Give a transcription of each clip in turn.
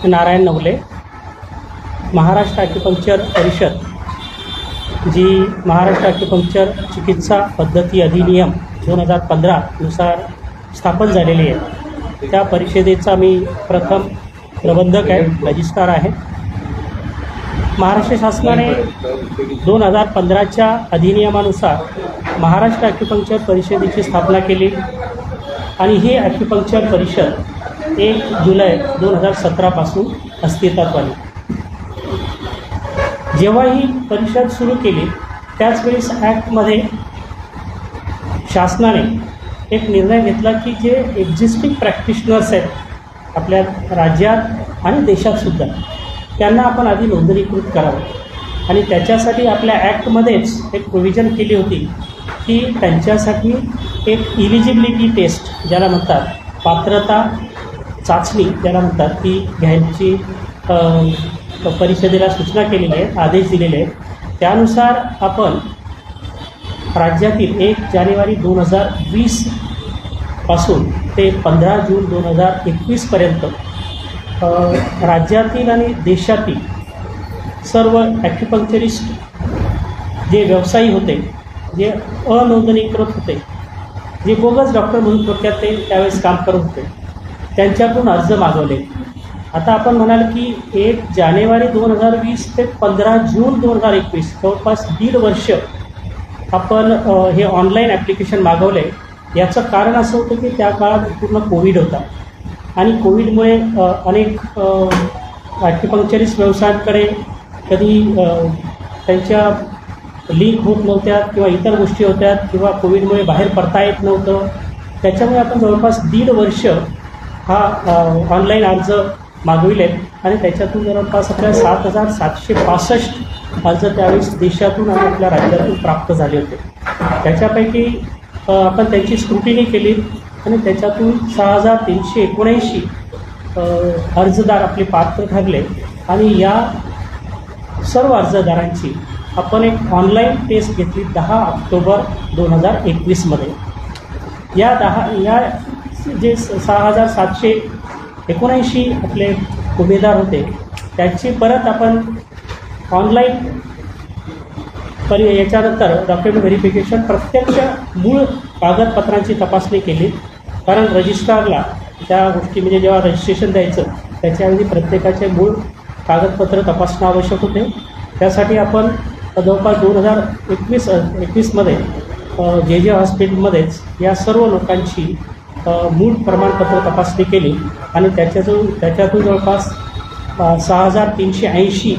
Narayan Navale. Maharashtra acupuncture परिषद जी Maharashtra acupuncture चिकित्सा पद्धती अधिनियम 2015 नुसार स्थापन झालेली आहे, त्या परिषदेचा मी प्रथम प्रबंधक आहे, रजिस्ट्रार आहे. महाराष्ट्र शासनाने 2015च्या अधिनियमानुसार महाराष्ट्र ॲक्युपंक्चर परिषदेची स्थापना केली आणि ही ॲक्युपंक्चर परिषद 1 जुलै 2017 पासून अस्तित्वात आली. जेव्हा ही परिषद सुरू केली त्याचवेळेस ॲक्टमध्ये शासनाने एक निर्णय घेतला की जे एक्झिस्टिंग प्रॅक्टिशनर्स आहेत आपल्या राज्यात आणि देशातसुद्धा, त्यांना आपण आधी नोंदणीकृत करावं आणि त्याच्यासाठी आपल्या ॲक्टमध्येच एक प्रोव्हिजन केली होती की त्यांच्यासाठी एक इलिजिबिलिटी टेस्ट ज्याला म्हणतात, पात्रता चाचणी ज्याला म्हणतात, ती घ्यायची परिषदेला सूचना केलेली आहे, आदेश दिलेले आहेत. त्यानुसार आपण राज्यातील 1 जानेवारी 2020 पासून ते 15 जून 2021 राज्यातील आणि देशातील सर्व ॲक्युपंक्चरिस्ट जे व्यवसायी होते, जे अनोंदणीकृत होते, जे बोगस डॉक्टर म्हणून थोडक्यात ते त्यावेळेस काम करत होते, त्यांच्याकडून अर्ज मागवले. आता आपण म्हणाल की 1 जानेवारी 2020 ते 15 जून 2021 जवळपास 1.5 वर्ष आपण हे ऑनलाईन ॲप्लिकेशन मागवले. याचं कारण असं होतं की त्या काळात पूर्ण कोविड होता आणि कोविडमुळे अनेक ॲक्युपंक्चरिस्ट व्यवसायांकडे कधी त्यांच्या लिंक होत नव्हत्या किंवा इतर गोष्टी होत्या किंवा कोविडमुळे बाहेर पडता येत नव्हतं. त्याच्यामुळे आपण जवळपास 1.5 वर्ष हा ऑनलाईन अर्ज मागविलेत आणि त्याच्यातून जवळपास आपल्याला 7,765 अर्ज त्यावेळेस देशातून आणि आपल्या राज्यातून प्राप्त झाले होते. त्याच्यापैकी आपण त्यांची स्क्रुटिनी केली आणि त्याच्यातून 6,379 अर्जदार आपले पात्र ठरले आणि या सर्व अर्जदारांची आपण एक ऑनलाईन टेस्ट घेतली 10 ऑक्टोबर 2021 या जे 6,779 आपले उमेदवार होते त्याची परत आपण ऑनलाईन याच्यानंतर डॉक्युमेंट व्हेरिफिकेशन प्रत्यक्ष मूळ कागदपत्रांची तपासणी केली. कारण रजिस्ट्रारला त्या गोष्टी म्हणजे जेव्हा रजिस्ट्रेशन द्यायचं त्याच्याऐवजी प्रत्येकाचे मूळ कागदपत्र तपासणं आवश्यक होते. त्यासाठी आपण जवळपास 2021 जे हॉस्पिटलमध्येच या सर्व लोकांची मूळ प्रमाणपत्र तपासणी केली आणि त्याच्यातून जवळपास 6,380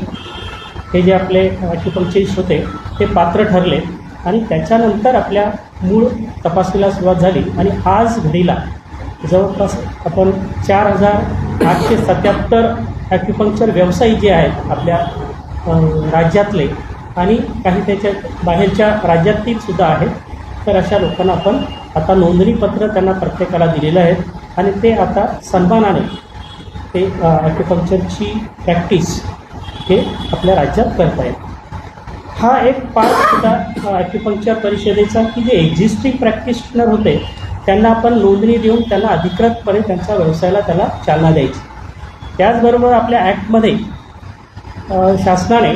हे जे आपले ॲक्युपंक्चरिस्ट होते ते पात्र ठरले आणि त्याच्यानंतर आपल्या मूळ तपासणीला सुरुवात झाली आणि आज घडीला जवळपास आपण 4,877 ॲक्युपंक्चर व्यवसायी जे आहेत आपल्या राज्यातले आणि काही त्याच्या बाहेरच्या राज्यातील सुद्धा आहेत. तर अशा लोकांना आपण आता नोंदणीपत्र त्यांना प्रत्येकाला दिलेलं आहे आणि ते आता सन्मानाने ते ॲक्युपंक्चरची प्रॅक्टिस हे आपल्या राज्यात करत आहेत. हा एक पार्ट होता ॲक्युपंक्चर परिषदेचा की जे एक्झिस्टिंग प्रॅक्टिशनर होते त्यांना आपण नोंदणी देऊन त्यांना अधिकृतपणे त्यांच्या व्यवसायाला त्याला चालना द्यायची. त्याचबरोबर आपल्या ॲक्टमध्ये शासनाने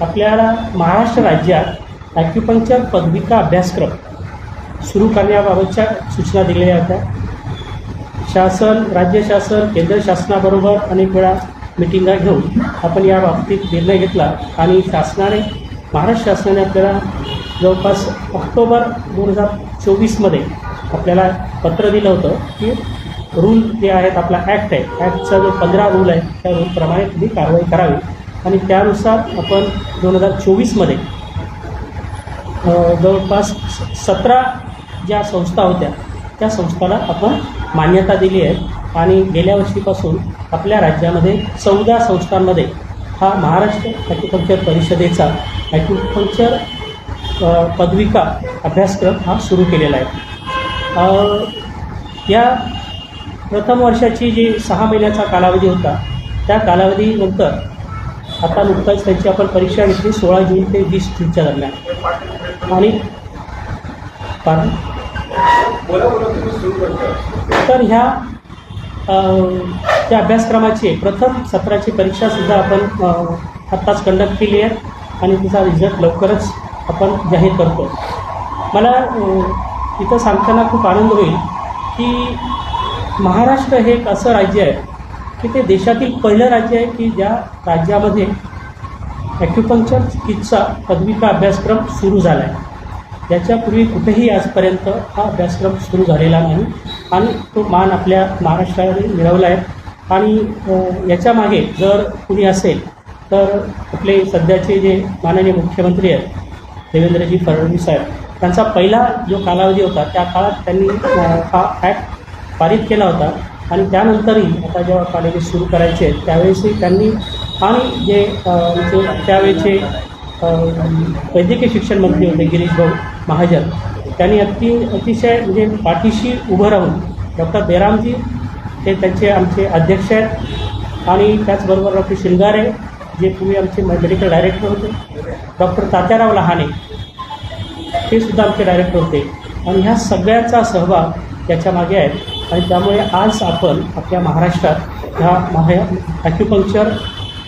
आपल्याला महाराष्ट्र राज्यात ॲक्युपंक्चर पदविका अभ्यासक्रम सुरू करण्याबाबतच्या सूचना दिलेल्या होत्या. राज्य शासन केंद्र शासनाबरोबर अनेक वेळा मिटिंगा घेऊन आपण या बाबतीत निर्णय घेतला आणि महाराष्ट्र शासनाने आपल्याला जवळपास ऑक्टोबर 2024 आपल्याला पत्र दिलं होतं की रूल जे आहेत, आपला ॲक्ट आहे, ॲक्टचा जो 15 रूल आहे त्या रूलप्रमाणे तुम्ही कारवाई करावी आणि त्यानुसार आपण 2024 जवळपास 17 ज्या संस्था होत्या त्या संस्थांना आपण मान्यता दिली आहे आणि गेल्या वर्षीपासून आपल्या राज्यामध्ये 14 संस्थांमध्ये हा महाराष्ट्र ॲक्युपंक्चर परिषदेचा ॲक्युपंक्चर पदविका अभ्यासक्रम हा सुरू केलेला आहे. या प्रथम वर्षाची जी 6 महिन्याचा कालावधी होता त्या कालावधीनंतर आता नुकताच त्यांची आपण परीक्षा घेतली 16 जून ते 20 जूनच्या दरम्यान आणि तर ह्या त्या अभ्यासक्रमाची प्रथम सत्राची परीक्षासुद्धा आपण आत्ताच कंडक्ट केली आहे आणि तिचा रिझल्ट लवकरच आपण जाहीर करतो. मला इथं सांगताना खूप आनंद होईल की महाराष्ट्र हे एक असं राज्य आहे की ते देशातील पहिलं राज्य आहे की ज्या राज्यामध्ये ॲक्युपंक्चर चिकित्सा पदविका अभ्यासक्रम सुरू झाला आहे. याच्यापूर्वी कुठेही आजपर्यंत हा अभ्यासक्रम सुरू झालेला नाही आणि तो मान आपल्या महाराष्ट्राने मिळवला आहे. आणि याच्यामागे जर कुणी असेल तर आपले सध्याचे जे माननीय मुख्यमंत्री आहेत देवेंद्रजी फडणवीस साहेब, त्यांचा पहिला जो कालावधी होता त्या काळात त्यांनी हा ॲक्ट पारित केला होता. आणि त्यानंतरही आता जेव्हा कॉलेजेस सुरू करायचे आहेत त्यावेळेसही त्यांनी आणि जे त्यावेळेचे वैद्यकीय शिक्षण मंत्री होते गिरीश भाऊ महाजन, त्यांनी अतिशय म्हणजे पाठीशी उभं राहून डॉक्टर बेरामजी हे त्यांचे आमचे अध्यक्ष आहेत आणि त्याचबरोबर डॉक्टर शिंगारे जे पूर्वी आमचे मेडिकल डायरेक्टर होते, डॉक्टर तात्याराव लहाने ते सुद्धा आमचे डायरेक्टर होते आणि ह्या सगळ्यांचा सहभाग याच्यामागे आहे. आणि त्यामुळे आज आपण आपल्या महाराष्ट्रात ह्या ॲक्युपंक्चर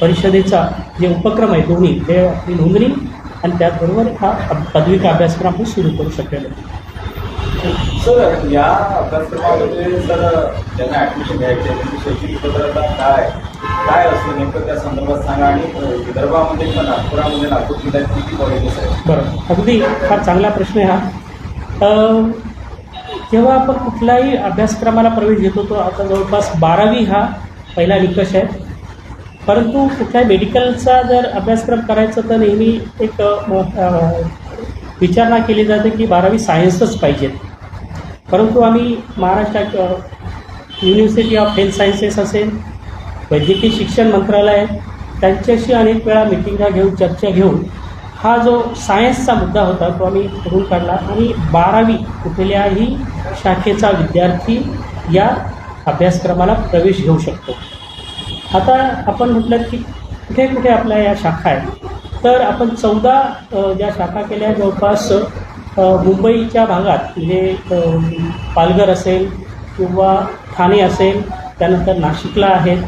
परिषदेचा जे उपक्रम आहे दोन्ही ते आपली नोंदणी आणि त्याचबरोबर हा पदविका अभ्यासक्रम आपण सुरू करू शकलेलो. सर, या अभ्यासक्रमामध्ये सर ज्यांना ॲडमिशन घ्यायचे त्यांची शैक्षणिक पात्रता काय असते नेमकं त्या संदर्भात सांगा. आणि विदर्भामध्ये किंवा नागपुरामध्ये नागपूर जिल्ह्यात किती कॉलेजेस आहेत? बरं, अगदी फार चांगला प्रश्न आहे हा. जेव्हा आपण कुठल्याही अभ्यासक्रमाला प्रवेश घेतो तो आता जवळपास 12वी हा पहिला निकष आहे. परंतु कुठल्याही मेडिकलचा जर अभ्यासक्रम करायचा तर नेहमी एक विचारणा केली जाते की 12वी सायन्सच पाहिजेत. परंतु आम्ही महाराष्ट्रात युनिव्हर्सिटी ऑफ हेल्थ सायन्सेस असेल, वैद्यकीय शिक्षण मंत्रालय त्यांच्याशी अनेक वेळा मिटिंगा घेऊन चर्चा घेऊन हा जो सायन्सचा मुद्दा होता तो आम्ही करून काढला आणि 12वी कुठल्याही शाखेचा विद्यार्थी या अभ्यासक्रमाला प्रवेश घेऊ शकतो. आता आपण म्हटलं की कुठे कुठे आपल्या या शाखा आहेत, तर आपण 14 ज्या शाखा केल्या जवळपास मुंबईच्या भागात म्हणजे पालघर असेल किंवा ठाणे असेल, त्यानंतर नाशिकला आहेत,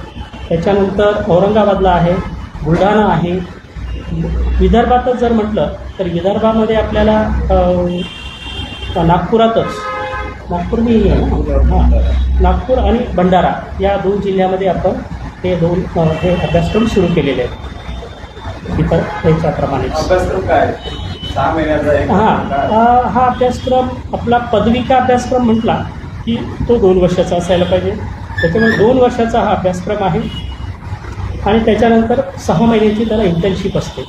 त्याच्यानंतर औरंगाबादला आहे, बुलढाणा आहे. विदर्भातच जर म्हटलं तर विदर्भामध्ये आपल्याला नागपुरातच नागपूर आणि भंडारा या 2 जिल्ह्यामध्ये आपण हे अभ्यासक्रम सुरू केलेले आहेत. इतर त्याच्याप्रमाणे अभ्यासक्रम काय 6 महिन्याचा हा अभ्यासक्रम आपला पदविका अभ्यासक्रम म्हटला की तो 2 वर्षाचा असायला पाहिजे. त्याच्यामुळे 2 वर्षाचा हा अभ्यासक्रम आहे आणि त्याच्यानंतर 6 महिन्याची त्याला इंटर्नशिप असते.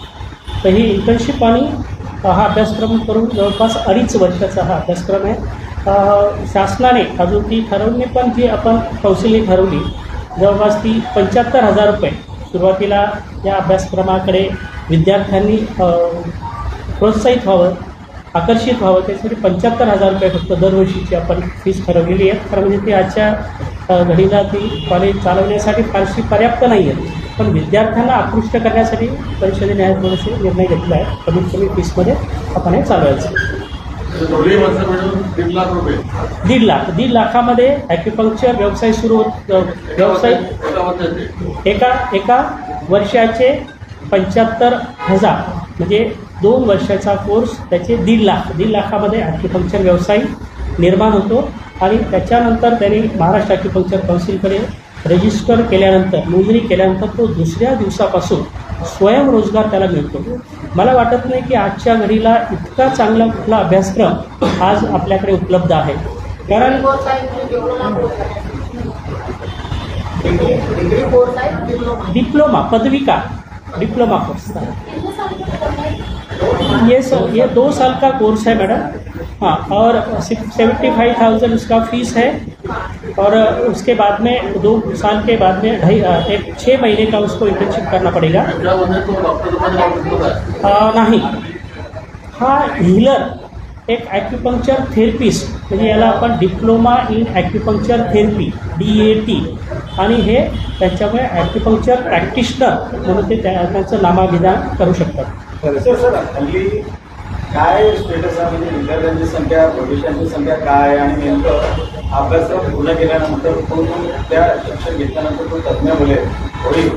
तर ही इंटर्नशिप आणि हा अभ्यासक्रम करून जवळपास 2.5 वर्षाचा हा अभ्यासक्रम आहे. शासनाने अजून ती ठरवली पण जी आपण कौन्सिलने ठरवली जवळपास ती 75,000 रुपये सुरुवातीला या अभ्यासक्रमाकडे विद्यार्थ्यांनी प्रोत्साहित व्हावं, आकर्षित व्हावं त्यासाठी 75,000 रुपये फक्त दरवर्षीची आपण फीस ठरवलेली आहे. खरं म्हणजे ती आजच्या घडीला ती कॉलेज चालवण्यासाठी फारशी पर्याप्त नाही आहे, पण विद्यार्थ्यांना आकृष्ट करण्यासाठी परिषदेने हा थोडेसे निर्णय घेतला आहे. कमीत कमी फीसमध्ये आपण हे चालवायचं. 1.5 लाखामध्ये ॲक्युपंक्चर व्यवसाय सुरू व्यवसाय एका वर्षाचे 75,000 म्हणजे 2 वर्षाचा कोर्स त्याचे 1.5 लाखामध्ये ॲक्युपंक्चर व्यवसाय निर्माण होतो. आणि त्याच्यानंतर त्यांनी महाराष्ट्र ॲक्युपंक्चर काउन्सिलकडे रजिस्टर केल्यानंतर नोंदणी केल्यानंतर तो दुसऱ्या दिवसापासून स्वयंरोजगार त्याला मिळतो. मला वाटत नाही की आजच्या घडीला इतका चांगला कुठला अभ्यासक्रम आज आपल्याकडे उपलब्ध आहे. कारण डिप्लोमा पदविका डिप्लोमा कोर्स ये 2 साल का कोर्स है मैडम. हाँ, और 75,000 उसका फीस है और उसके बाद में 2 साल के बाद में 6 महीने का उसको इंटर्नशिप करना पड़ेगा. नहीं, हा हीलर एक ॲक्युपंक्चर थेरपिस्ट म्हणजे याला आपण diploma in acupuncture therapy DAT आणि हे त्याच्यामुळे ॲक्युपंक्चर प्रॅक्टिशनर म्हणून ते त्यांचं नामाभिधान करू शकतात. सर हल्ली काय स्टेटस आहे, म्हणजे विद्यार्थ्यांची संख्या, प्रवेशांची संख्या काय आहे, आणि नेमकं अभ्यासक्रम पूर्ण केल्यानंतर तो त्या शिक्षण घेतल्यानंतर तो तज्ज्ञ होईल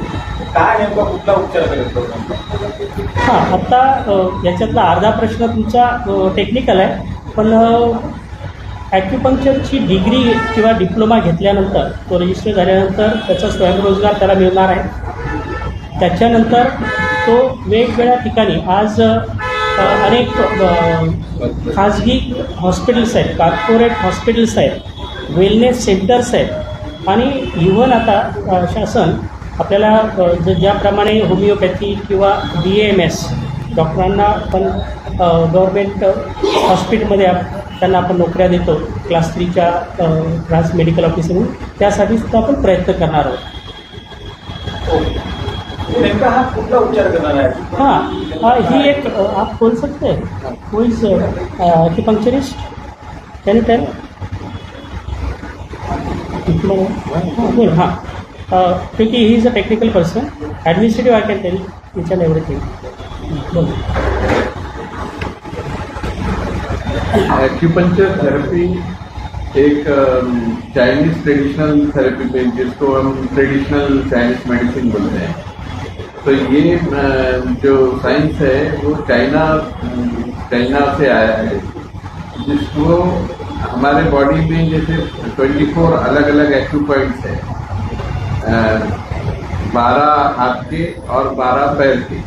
काय, नेमका कुठला उपचार करेल? हां, आत्ता याच्यातला अर्धा प्रश्न तुमचा टेक्निकल आहे, पण ॲक्युपंक्चरची डिग्री किंवा डिप्लोमा घेतल्यानंतर तो रजिस्टर झाल्यानंतर त्याचा स्वयंरोजगार त्याला मिळणार आहे. त्याच्यानंतर तो वेगवेगळ्या ठिकाणी आज अनेक खाजगी हॉस्पिटल्स आहेत, कॉर्पोरेट हॉस्पिटल्स आहेत, वेलनेस सेंटर्स आहेत, आणि इव्हन आता शासन आपल्याला ज्याप्रमाणे होमिओपॅथी किंवा BAMS डॉक्टरांना आपण गव्हर्मेंट हॉस्पिटलमध्ये त्यांना आपण नोकऱ्या देतो क्लास 3च्या ब्रांच मेडिकल ऑफिसर म्हणून, त्यासाठी सुद्धा आपण प्रयत्न करणार आहोत. नेमका हा कुठला उपचार करणार आहे? हाँ, ही एक आप बोल सकते हैं who is acupuncturist, can you tell? बोल. हाँ, क्योंकि he is a technical person, administrative I can tell each and everything. बोल. एक्यूपंक्चर थेरेपी एक चाइनीज ट्रेडिशनल थेरेपी में, जिसको हम ट्रेडिशनल चाइनीज मेडिसिन बोलते हैं. तो ये जो साइंस है वो चाइना से आया है, जिसको हमारे बॉडी में जैसे 24 अलग अलग एक्यू पॉइंट्स है, 12 हाथ के और 12 पैर के.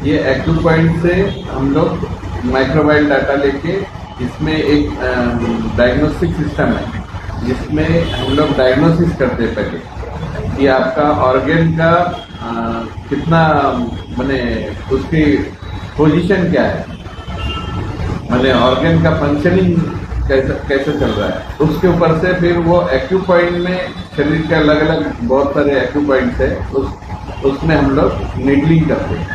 ये एक्यू पॉइंट से हम लोग माइक्रोबाइल डाटा लेके इसमें एक डायग्नोस्टिक सिस्टम है, जिसमें हम लोग डायग्नोसिस करते हैं पहले कि आपका ऑर्गन का कितना माने उसकी पोजीशन क्या है, माने ऑर्गन का फंक्शनिंग कैसे चल रहा है. उसके ऊपर से फिर वो एक्यू पॉइंट में शरीर के अलग अलग बहुत सारे एक्यू पॉइंट्स है, उसमें हम लोग नीडलिंग करते हैं.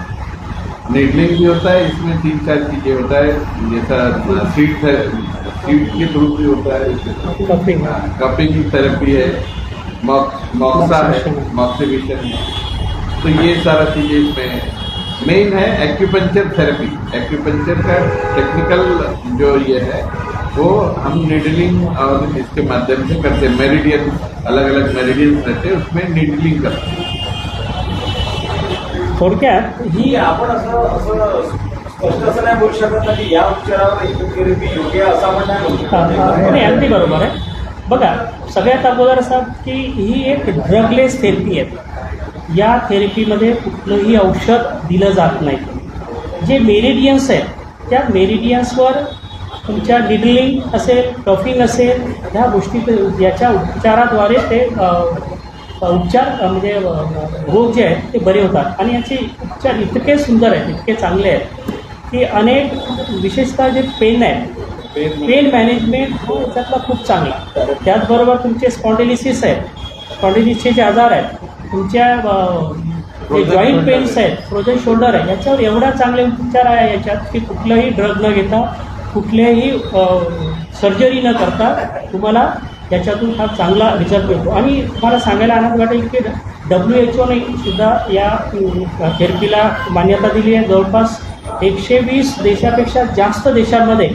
नीडलिंग भी होता है, इसमें 3-4 चीजें होता है, जैसा सीट के थ्रू भी होता है, कपिंग थेरेपी है, मॉक्सा है, मॉक्सिविशन है. तो ये सारा चीजें इसमें मेन है. एक्यूपंक्चर थेरेपी, एक्यूपंक्चर का टेक्निकल जो ये है वो हम नीडलिंग और इसके माध्यम से करते हैं. मेरिडियन, अलग अलग मेरिडियंस रहते हैं, उसमें नीडलिंग करते हैं. थोडक्यात ही आपण असं स्पष्ट असं नाही बोलू शकत ना की या उपचारावर थेरपी योग्य असं आपण नाही बोलू शकत. नाही, अगदी बरोबर आहे. बघा, सगळ्यात अगोदर असं की ही एक ड्रगलेस थेरपी आहे. या थेरपीमध्ये कुठलंही औषध दिलं जात नाही. जे मेरिडियन्स आहेत त्या मेरिडियन्सवर तुमच्या निडलिंग असेल, कफिंग असेल, ह्या गोष्टी याच्या उपचाराद्वारे ते उपचार म्हणजे रोग जे आहेत ते बरे होतात. आणि याचे उपचार इतके सुंदर आहेत, इतके चांगले आहेत की अनेक विशेषतः जे पेन आहे, पेन मॅनेजमेंट हा याच्यातला खूप चांगला. त्याचबरोबर तुमचे स्पॉन्डिलिसिस आहेत, स्पॉन्डिलिसचे जे आजार आहेत, तुमच्या जे जॉईंट पेन्स आहेत, फ्रोझन शोल्डर आहे, याच्यावर एवढा चांगले उपचार आहे याच्यात की कुठलंही ड्रग न घेता, कुठल्याही सर्जरी न करता तुम्हाला याच्यातून हा चांगला रिझल्ट मिळतो. आणि तुम्हाला सांगायला आनंद वाटेल की WHO ने सुद्धा या थेरपीला मान्यता दिली आहे. जवळपास 120 देशापेक्षा जास्त देशांमध्ये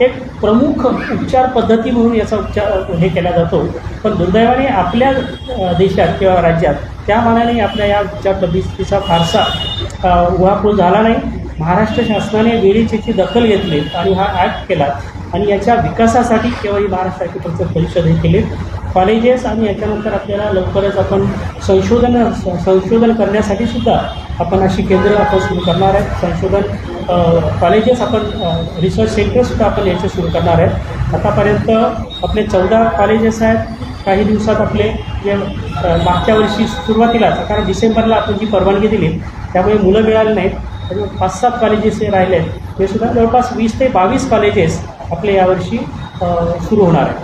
एक प्रमुख उपचार पद्धती म्हणून याचा उपचार हे केला जातो. पण दुर्दैवाने आपल्या देशात किंवा राज्यात त्या मानाने आपल्या या उपचार पद्धतीचा फारसा उहापोह झाला नाही. महाराष्ट्र शासनाने वेळीच याची दखल घेतली आणि हा ॲक्ट केला, आणि याच्या विकासासाठी केवळ ही महाराष्ट्र ॲग्रिकल्चर परिषद हे केले. कॉलेजेस आणि याच्यानंतर आपल्याला लवकरच आपण संशोधन करण्यासाठी सुद्धा आपण अशी केंद्र आपण सुरू करणार आहेत. संशोधन कॉलेजेस आपण रिसर्च सेंटरसुद्धा आपण याचे सुरू करणार आहेत. आतापर्यंत आपले 14 कॉलेजेस आहेत. काही दिवसात आपले जे मागच्या वर्षी सुरुवातीलाच, कारण डिसेंबरला आपण जी परवानगी दिली त्यामुळे मुलं मिळाली नाहीत, त्यामुळे 5-7 कॉलेजेस हे राहिले आहेत. ते सुद्धा जवळपास 20 ते 22 कॉलेजेस आपले यावर्षी सुरू होणार आहेत.